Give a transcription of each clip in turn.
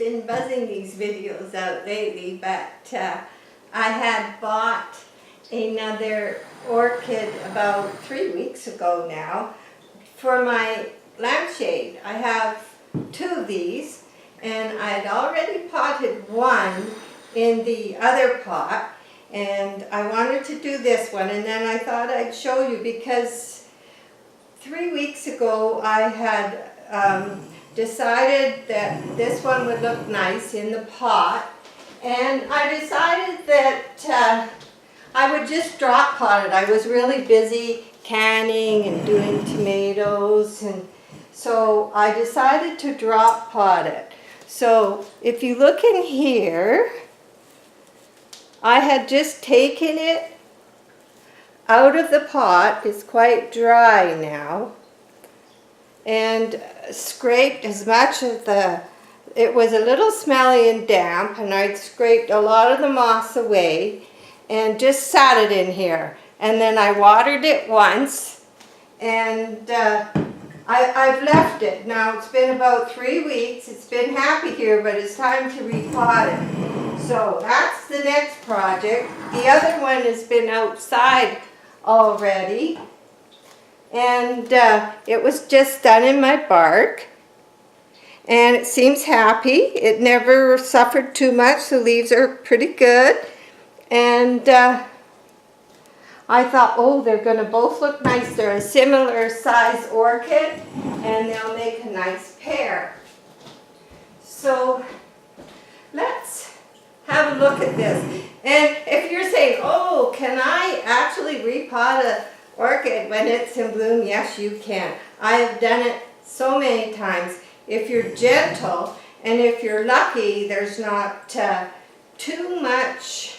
been buzzing these videos out lately, but I had bought another orchid about 3 weeks ago now for my lampshade. I have 2 of these, and I had already potted one in the other pot, and I wanted to do this one, and then I thought I'd show you because 3 weeks ago I had decided that this one would look nice in the pot, and I decided that I would just drop pot it. I was really busy canning and doing tomatoes, and so I decided to drop pot it. So if you look in here, I had just taken it out of the pot. It's quite dry now, and scraped as much of it was a little smelly and damp, and I'd scraped a lot of the moss away and just sat it in here. And then I watered it once, and I've left it. Now it's been about 3 weeks. It's been happy here, but it's time to repot it. So that's the next project. The other one has been outside already, and it was just done in my bark, and it seems happy. It never suffered too much. The leaves are pretty good, and I thought, oh, they're going to both look nice. They're a similar size orchid, and they'll make a nice pair. So let's have a look at this. And if you're saying, oh, can I actually repot an orchid when it's in bloom? Yes, you can. I have done it so many times. If you're gentle and if you're lucky, there's not too much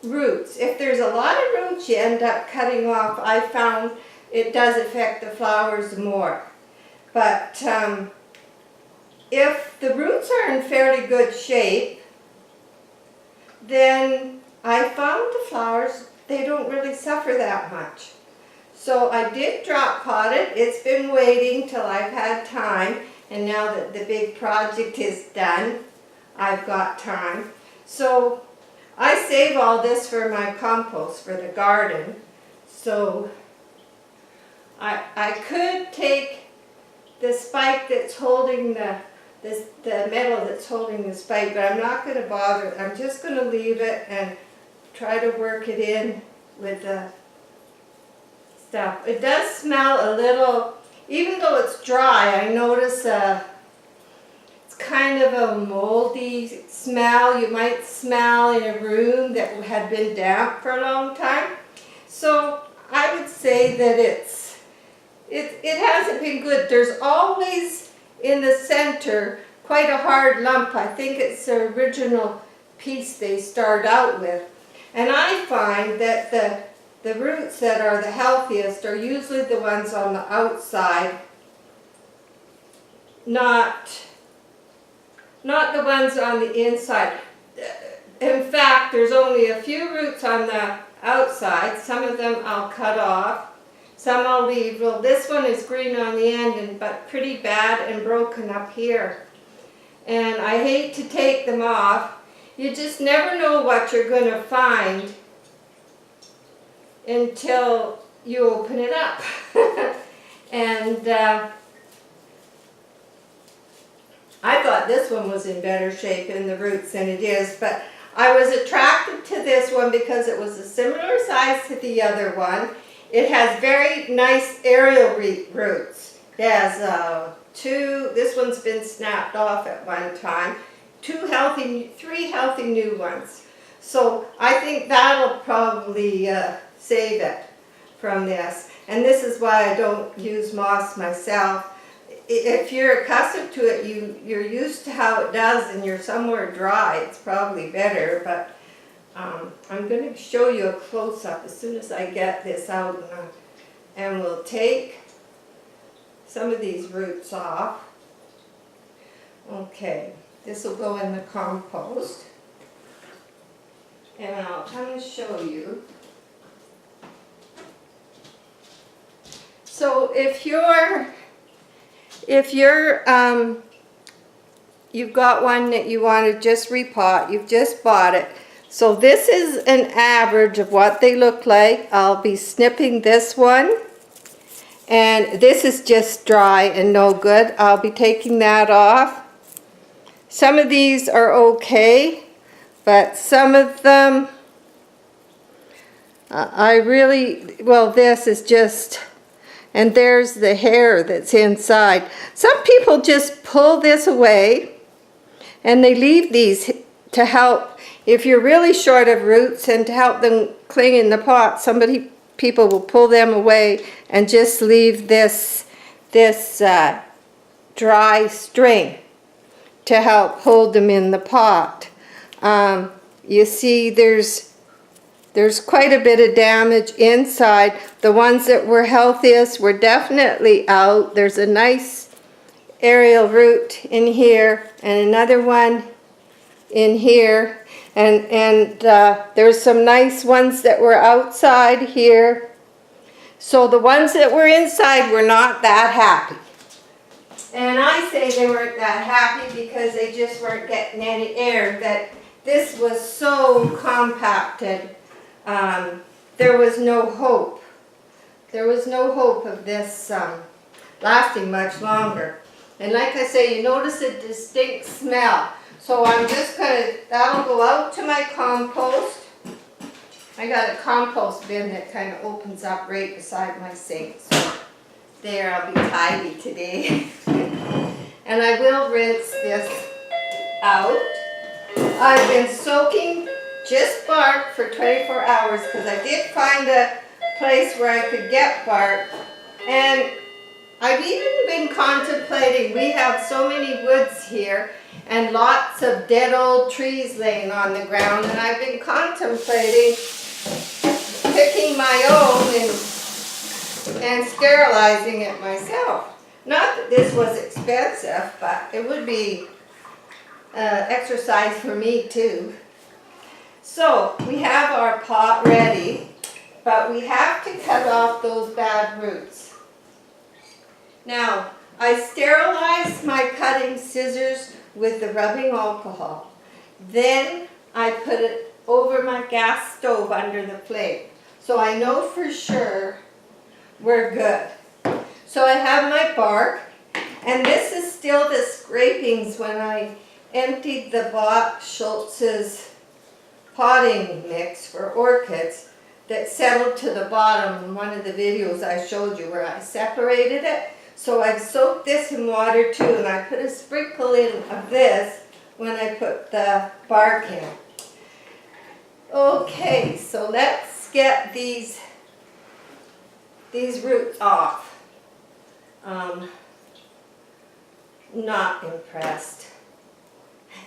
roots. If there's a lot of roots you end up cutting off, I found it does affect the flowers more. But if the roots are in fairly good shape, then I found the flowers, they don't really suffer that much. So I did drop pot it. It's been waiting till I've had time, and now that the big project is done, I've got time. So I save all this for my compost for the garden. So I could take the spike that's holding the metal that's holding the spike, but I'm not going to bother. I'm just going to leave it and try to work it in with the stuff. It does smell a little, even though it's dry, I notice it's kind of a moldy smell you might smell in a room that had been damp for a long time. So I would say that it hasn't been good. There's always in the center quite a hard lump. I think it's the original piece they start out with. And I find that the roots that are the healthiest are usually the ones on the outside, not the ones on the inside. In fact, there's only a few roots on the outside. Some of them I'll cut off. Some I'll leave. Well, this one is green on the end, but pretty bad and broken up here. And I hate to take them off. You just never know what you're going to find until you open it up. And I thought this one was in better shape in the roots than it is, but I was attracted to this one because it was a similar size to the other one. It has very nice aerial roots. It has this one's been snapped off at one time, 3 healthy new ones. So I think that'll probably save it from this. And this is why I don't use moss myself. If you're accustomed to it, you're used to how it does, and you're somewhere dry, it's probably better. But I'm going to show you a close-up as soon as I get this out, and we'll take some of these roots off. Okay, this will go in the compost, and I'll kind of show you. So if you're you've got one that you want to just repot, you've just bought it. So this is an average of what they look like. I'll be snipping this one. And this is just dry and no good. I'll be taking that off. Some of these are okay, but some of them, this is just, and there's the hair that's inside. Some people just pull this away and they leave these to help, if you're really short of roots and to help them cling in the pot, people will pull them away and just leave this dry string to help hold them in the pot. You see there's quite a bit of damage inside. The ones that were healthiest were definitely out. There's a nice aerial root in here and another one in here. And there's some nice ones that were outside here. So the ones that were inside were not that happy. And I say they weren't that happy because they just weren't getting any air. That this was so compacted. There was no hope. There was no hope of this lasting much longer. And like I say, you notice a distinct smell. So I'm just that'll go out to my compost. I got a compost bin that kind of opens up right beside my sink. So there, I'll be tidy today. And I will rinse this out. I've been soaking just bark for 24 hours because I did find a place where I could get bark. And I've even been contemplating, we have so many woods here and lots of dead old trees laying on the ground, and I've been contemplating picking my own and sterilizing it myself. Not that this was expensive, but it would be exercise for me too. So we have our pot ready, but we have to cut off those bad roots. Now, I sterilize my cutting scissors with the rubbing alcohol. Then I put it over my gas stove under the flame. So I know for sure we're good. So I have my bark, and this is still the scrapings when I emptied the Bach Schultz's potting mix for orchids that settled to the bottom in one of the videos I showed you where I separated it. So I've soaked this in water too, and I put a sprinkle in of this when I put the bark in. Okay, so let's get these roots off. Not impressed.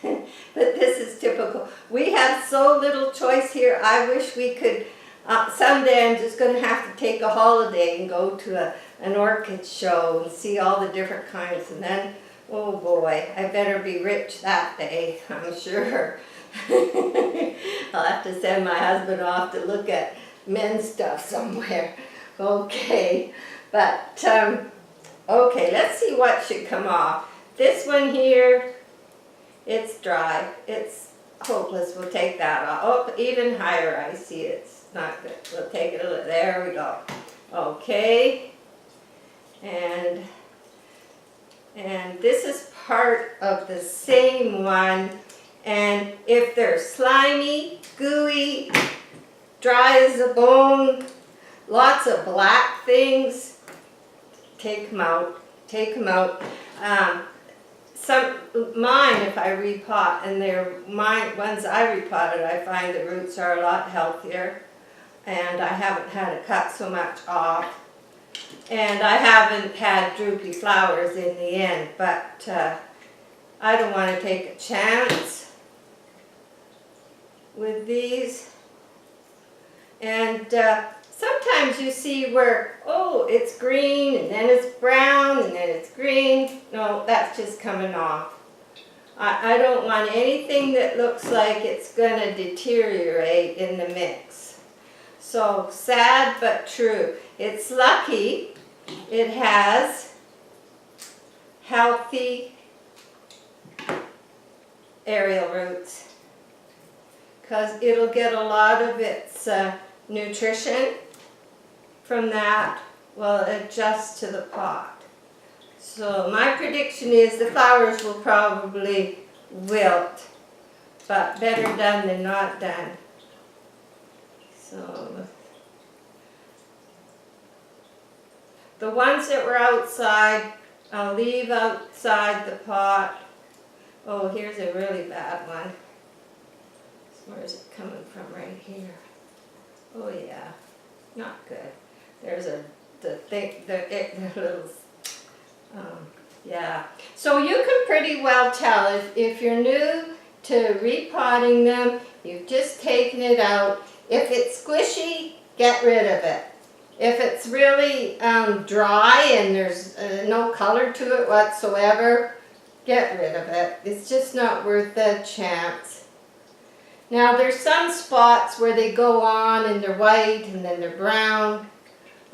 But this is typical. We have so little choice here. I wish we could, someday I'm just going to have to take a holiday and go to an orchid show and see all the different kinds, and then, oh boy, I better be rich that day, I'm sure. I'll have to send my husband off to look at men's stuff somewhere. Okay, but, okay, let's see what should come off. This one here, it's dry. It's hopeless. We'll take that off. Oh, even higher, I see it's not good. We'll take it a little, there we go. Okay. And this is part of the same one. And if they're slimy, gooey, dry as a bone, lots of black things, take them out. Take them out. Mine, if I repot, and they're ones I repotted, I find the roots are a lot healthier, and I haven't had to cut so much off, and I haven't had droopy flowers in the end, but I don't want to take a chance with these. And sometimes you see where, oh, it's green, and then it's brown, and then it's green. No, that's just coming off. I don't want anything that looks like it's going to deteriorate in the mix. So, sad but true. It's lucky it has healthy aerial roots, because it'll get a lot of its nutrition from that, will adjust to the pot. So my prediction is the flowers will probably wilt, but better done than not done. So the ones that were outside, I'll leave outside the pot. Oh, here's a really bad one. Where is it coming from? Right here. Oh yeah, not good. There's the little, yeah. So you can pretty well tell if you're new to repotting them, you've just taken it out. If it's squishy, get rid of it. If it's really dry and there's no color to it whatsoever, get rid of it. It's just not worth the chance. Now there's some spots where they go on and they're white and then they're brown.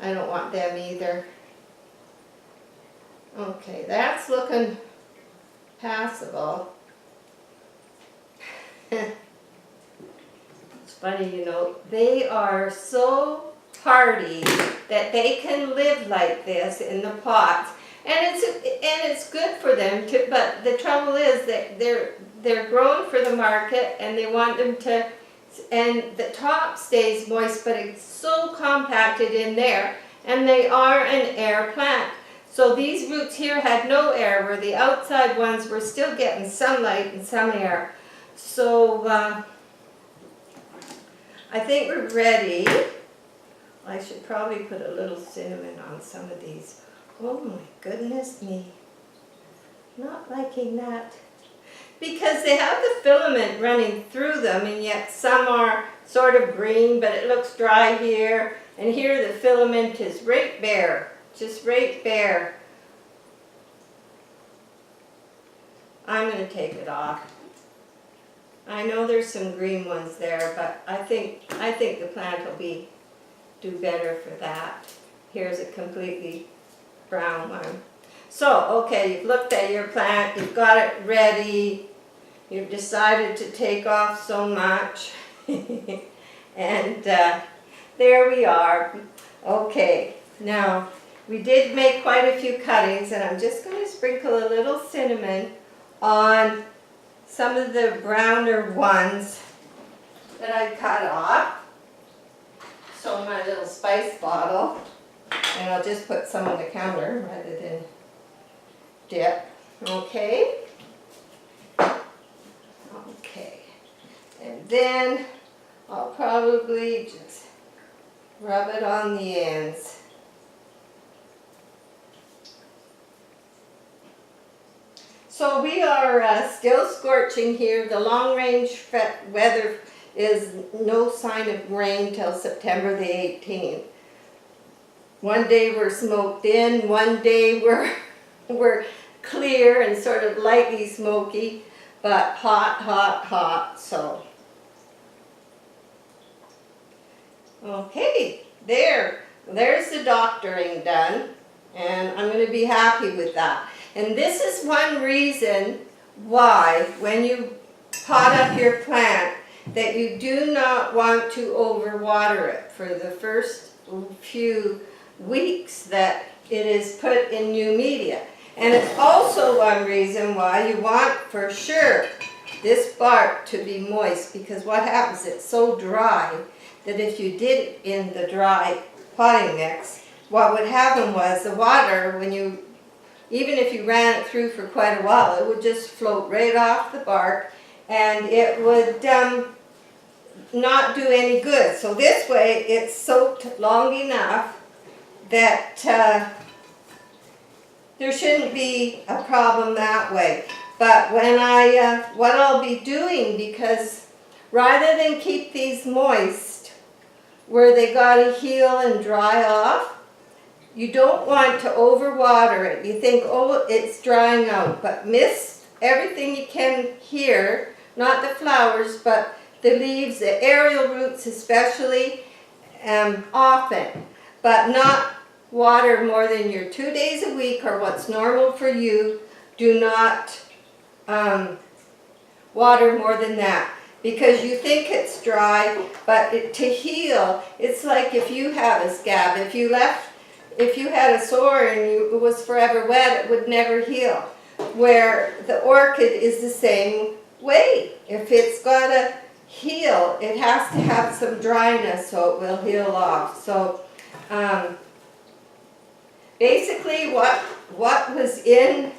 I don't want them either. Okay, that's looking passable. It's funny, you know, they are so hardy that they can live like this in the pots, and it's good for them to. But the trouble is that they're grown for the market, and they want them to, and the top stays moist, but it's so compacted in there, and they are an air plant. So these roots here had no air, where the outside ones were still getting sunlight and some air. So I think we're ready. I should probably put a little cinnamon on some of these. Oh my goodness me. Not liking that. Because they have the filament running through them, and yet some are sort of green, but it looks dry here. And here the filament is right bare. Just right bare. I'm going to take it off. I know there's some green ones there, but I think the plant will do better for that. Here's a completely brown one. So, okay, you've looked at your plant, you've got it ready, you've decided to take off so much, and there we are. Okay, now we did make quite a few cuttings, and I'm just going to sprinkle a little cinnamon on some of the browner ones that I cut off. So my little spice bottle, and I'll just put some on the counter rather than dip. Okay. Okay. And then I'll probably just rub it on the ends. So we are still scorching here. The long range weather is no sign of rain till September the 18th. One day we're smoked in, one day we're clear and sort of lightly smoky, but hot, hot, hot. So, okay, there's the doctoring done, and I'm going to be happy with that. And this is one reason why, when you pot up your plant, that you do not want to overwater it for the first few weeks that it is put in new media. And it's also one reason why you want, for sure, this bark to be moist, because what happens, it's so dry that if you did it in the dry potting mix, what would happen was the water, even if you ran it through for quite a while, it would just float right off the bark, and it would not do any good. So this way it's soaked long enough that there shouldn't be a problem that way. But when what I'll be doing, because rather than keep these moist where they gotta heal and dry off, you don't want to overwater it. You think, oh, it's drying out, but mist everything you can here, not the flowers, but the leaves, the aerial roots especially, often, but not water more than your 2 days a week or what's normal for you. Do not water more than that. Because you think it's dry, but to heal, it's like if you have a scab. If you had a sore and it was forever wet, it would never heal. Where the orchid is the same way. If it's got to heal, it has to have some dryness so it will heal off. So basically what was in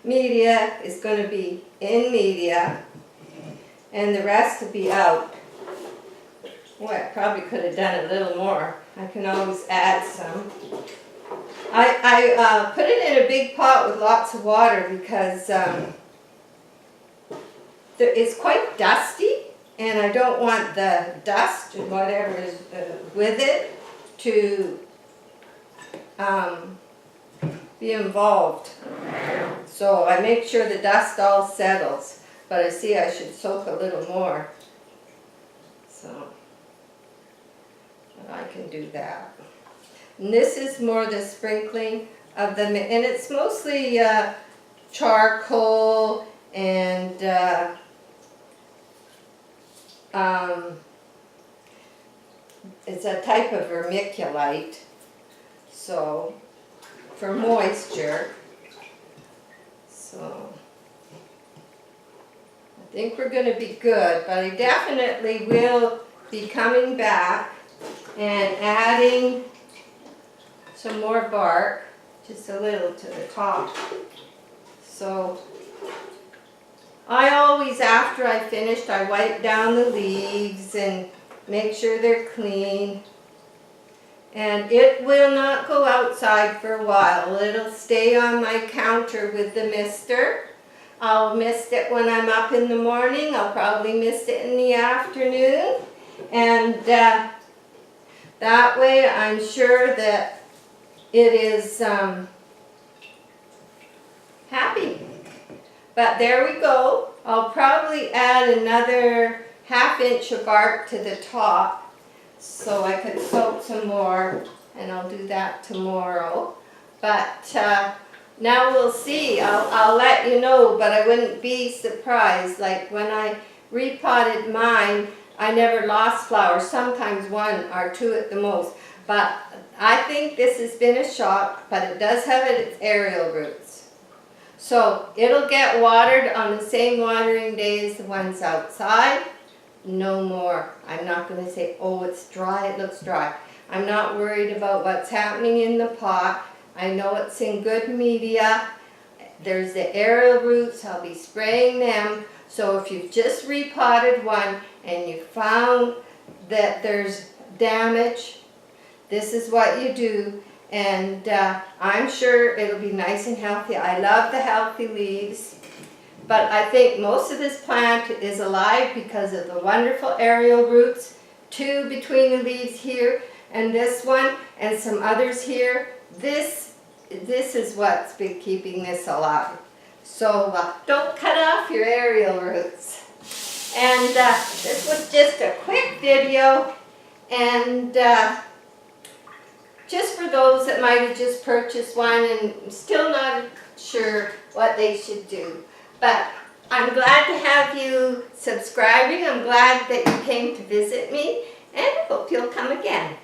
media is going to be in media, and the rest will be out. Well, I probably could have done a little more. I can always add some. I put it in a big pot with lots of water because it's quite dusty, and I don't want the dust and whatever is with it to be involved. So I make sure the dust all settles, but I see I should soak a little more. So I can do that. And this is more the sprinkling of them, and it's mostly charcoal and it's a type of vermiculite, so for moisture. So I think we're going to be good, but I definitely will be coming back and adding some more bark, just a little to the top. So I always, after I finished, I wipe down the leaves and make sure they're clean. And it will not go outside for a while. It'll stay on my counter with the mister. I'll mist it when I'm up in the morning. I'll probably mist it in the afternoon. And that way I'm sure that it is happy. But there we go. I'll probably add another 1/2 inch of bark to the top so I could soak some more, and I'll do that tomorrow. But now we'll see. I'll let you know, but I wouldn't be surprised. Like when I repotted mine, I never lost flowers, sometimes 1 or 2 at the most. But I think this has been a shock, but it does have its aerial roots. So it'll get watered on the same watering day as the ones outside. No more. I'm not going to say, oh, it's dry, it looks dry. I'm not worried about what's happening in the pot. I know it's in good media. There's the aerial roots. I'll be spraying them. So if you've just repotted one and you found that there's damage, this is what you do. And I'm sure it'll be nice and healthy. I love the healthy leaves. But I think most of this plant is alive because of the wonderful aerial roots. 2 between the leaves here and this one and some others here. This is what's been keeping this alive. So don't cut off your aerial roots. And this was just a quick video, and just for those that might have just purchased one and still not sure what they should do. But I'm glad to have you subscribing. I'm glad that you came to visit me, and hope you'll come again.